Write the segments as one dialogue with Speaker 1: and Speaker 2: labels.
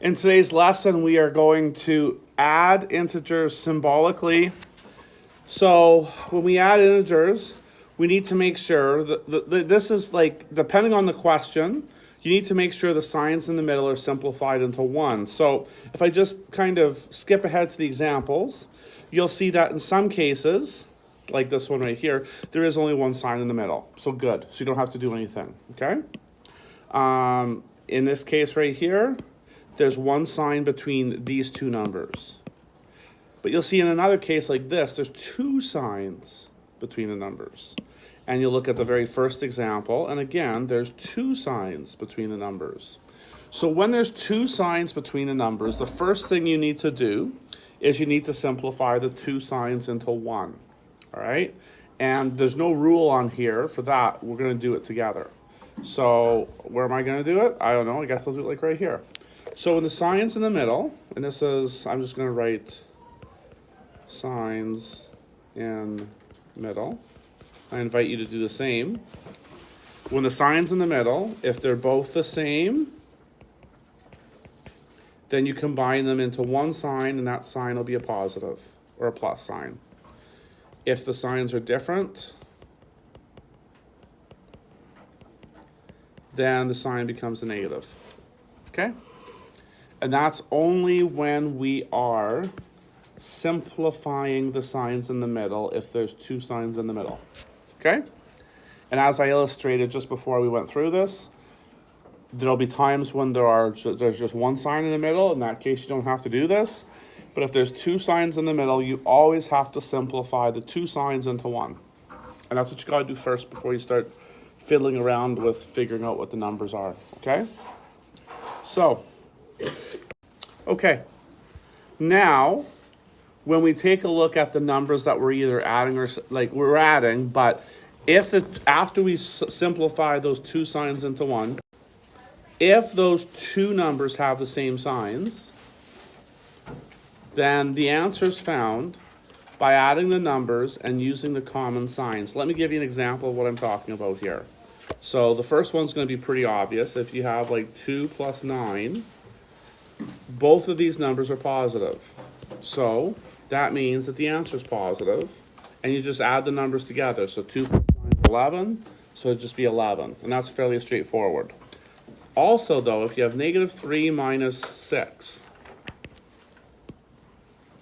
Speaker 1: In today's lesson, we are going to add integers symbolically. So when we add integers, we need to make sure that this is like, depending on the question, you need to make sure the signs in the middle are simplified into one. So if I just kind of skip ahead to the examples, you'll see that in some cases, like this one right here, there is only one sign in the middle. So good. So you don't have to do anything, okay? In this case right here, there's one sign between these two numbers. But you'll see in another case like this, there's two signs between the numbers. And you'll look at the very first example, and again, there's two signs between the numbers. So when there's two signs between the numbers, the first thing you need to do is you need to simplify the two signs into one, all right? And there's no rule on here for that. We're going to do it together. So where am I going to do it? I don't know. I guess I'll do it like right here. So when the sign's in the middle, and this is, I'm just going to write signs in middle. I invite you to do the same. When the sign's in the middle, if they're both the same, then you combine them into one sign, and that sign will be a positive or a plus sign. If the signs are different, then the sign becomes a negative. Okay? And that's only when we are simplifying the signs in the middle if there's two signs in the middle. Okay? And as I illustrated just before we went through this, there'll be times when there's just one sign in the middle. In that case, you don't have to do this. But if there's two signs in the middle, you always have to simplify the two signs into one. And that's what you got to do first before you start fiddling around with figuring out what the numbers are. Okay? So, okay. Now, when we take a look at the numbers that we're either adding or like we're adding, but after we simplify those two signs into one, if those two numbers have the same signs, then the answer is found by adding the numbers and using the common signs. Let me give you an example of what I'm talking about here. So the first one's going to be pretty obvious. If you have like 2 plus 9, both of these numbers are positive. So that means that the answer is positive, and you just add the numbers together. So 2 plus 9 is 11, so it'd just be 11, and that's fairly straightforward. Also, though, if you have negative 3 minus 6,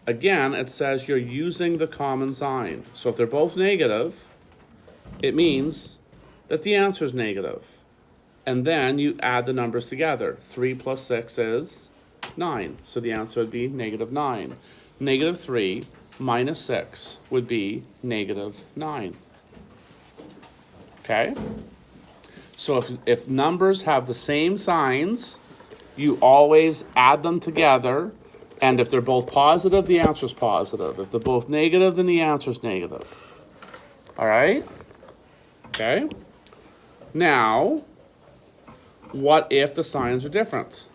Speaker 1: again, it says you're using the common sign. So if they're both negative, it means that the answer is negative. And then you add the numbers together. 3 plus 6 is 9. So the answer would be negative 9. Negative 3 minus 6 would be negative 9. Okay? So if numbers have the same signs, you always add them together. And if they're both positive, the answer is positive. If they're both negative, then the answer is negative. All right? Okay? Now, what if the signs are different?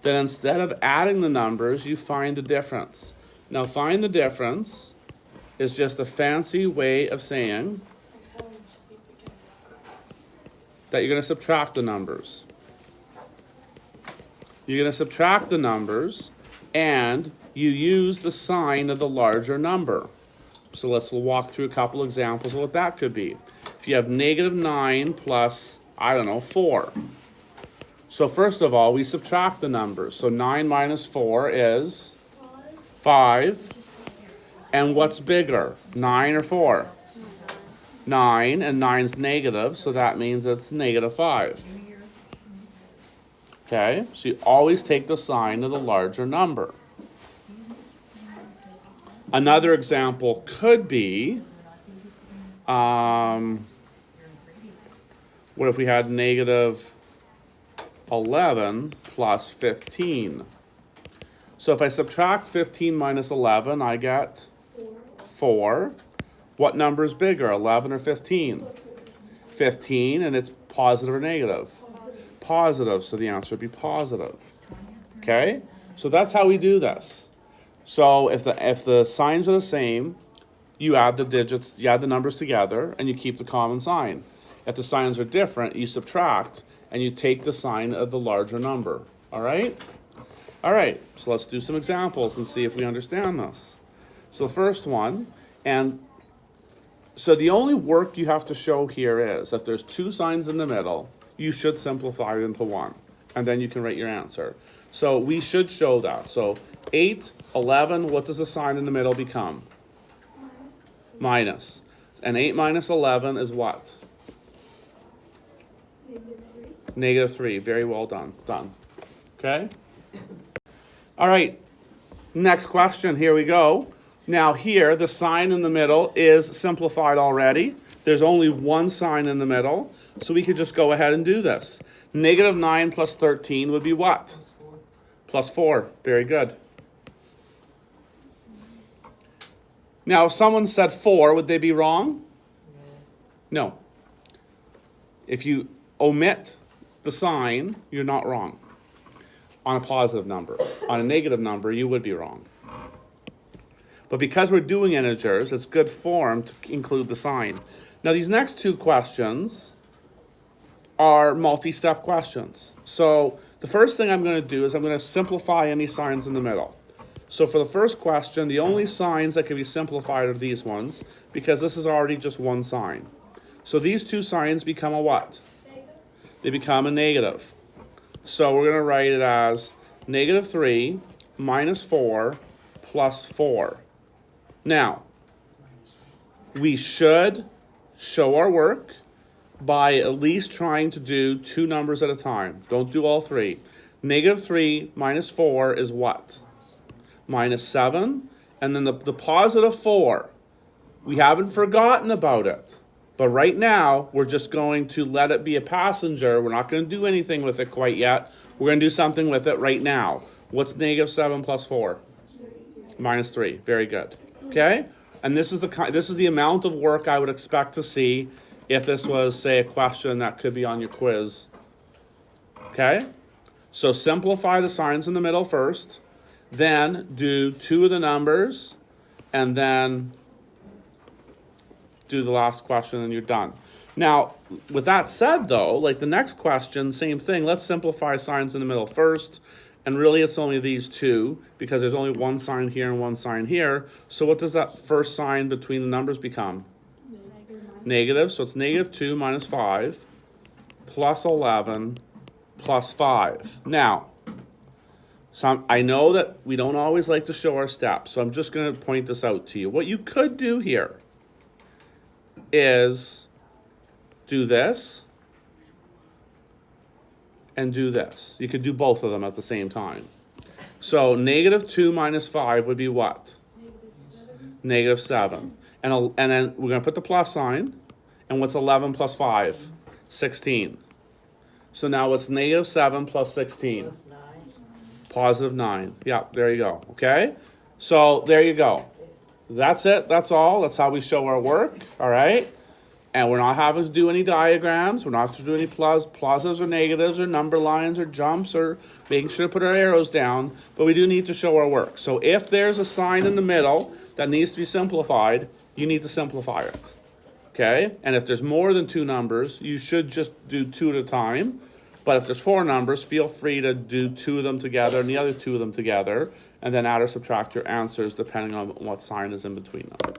Speaker 1: Then instead of adding the numbers, you find the difference. Now, find the difference is just a fancy way of saying that you're going to subtract the numbers. You're going to subtract the numbers, and you use the sign of the larger number. So we'll walk through a couple examples of what that could be. If you have negative 9 plus, 4. So first of all, we subtract the numbers. So 9 minus 4 is 5. And what's bigger, 9 or 4? 9, and 9's negative, so that means it's negative 5. Okay, so you always take the sign of the larger number. Another example could be, what if we had negative 11 plus 15? So if I subtract 15 minus 11, I get 4. What number is bigger, 11 or 15? 15, and it's positive or negative? Positive, so the answer would be positive. Okay? So that's how we do this. So if the signs are the same, you add the numbers together, and you keep the common sign. If the signs are different, you subtract, and you take the sign of the larger number. All right? All right, so let's do some examples and see if we understand this. So the first one, and so the only work you have to show here is if there's two signs in the middle, you should simplify it into one, and then you can write your answer. So we should show that. So 8, 11, what does the sign in the middle become? Minus. And 8 minus 11 is what? Negative 3. Very well done. Done. Okay? All right. Next question. Here we go. Now here, the sign in the middle is simplified already. There's only one sign in the middle. So we could just go ahead and do this. Negative 9 plus 13 would be what? Plus 4. Very good. Now, if someone said 4, would they be wrong? No. If you omit the sign, you're not wrong on a positive number. On a negative number, you would be wrong. But because we're doing integers, it's good form to include the sign. Now, these next two questions are multi-step questions. So the first thing I'm going to do is I'm going to simplify any signs in the middle. So for the first question, the only signs that can be simplified are these ones, because this is already just one sign. So these two signs become a what? They become a negative. So we're going to write it as negative 3 minus 4 plus 4. Now, we should show our work by at least trying to do two numbers at a time. Don't do all three. Negative 3 minus 4 is what? Minus 7. And then the positive 4. We haven't forgotten about it. But right now, we're just going to let it be a passenger. We're not going to do anything with it quite yet. We're going to do something with it right now. What's negative 7 plus 4? Minus 3. Very good. Okay? And this is the amount of work I would expect to see if this was, say, a question that could be on your quiz. Okay? So simplify the signs in the middle first. Then do two of the numbers. And then do the last question and you're done. Now, with that said, though, like the next question, same thing. Let's simplify signs in the middle first. And really, it's only these two because there's only one sign here and one sign here. So what does that first sign between the numbers become? Negative. So it's negative 2 minus 5 plus 11 plus 5. Now, I know that we don't always like to show our steps, so I'm just going to point this out to you. What you could do here is do this and do this. You could do both of them at the same time. So negative 2 minus 5 would be what? Negative 7. And then we're going to put the plus sign. And what's 11 plus 5? 16. So now what's negative 7 plus 16? Positive 9. Yeah, there you go. Okay? So there you go. That's it. That's all. That's how we show our work. All right? And we're not having to do any diagrams. We're not having to do any pluses or negatives or number lines or jumps or making sure to put our arrows down. But we do need to show our work. So if there's a sign in the middle that needs to be simplified, you need to simplify it. Okay? And if there's more than two numbers, you should just do two at a time. But if there's four numbers, feel free to do two of them together and the other two of them together. And then add or subtract your answers depending on what sign is in between them.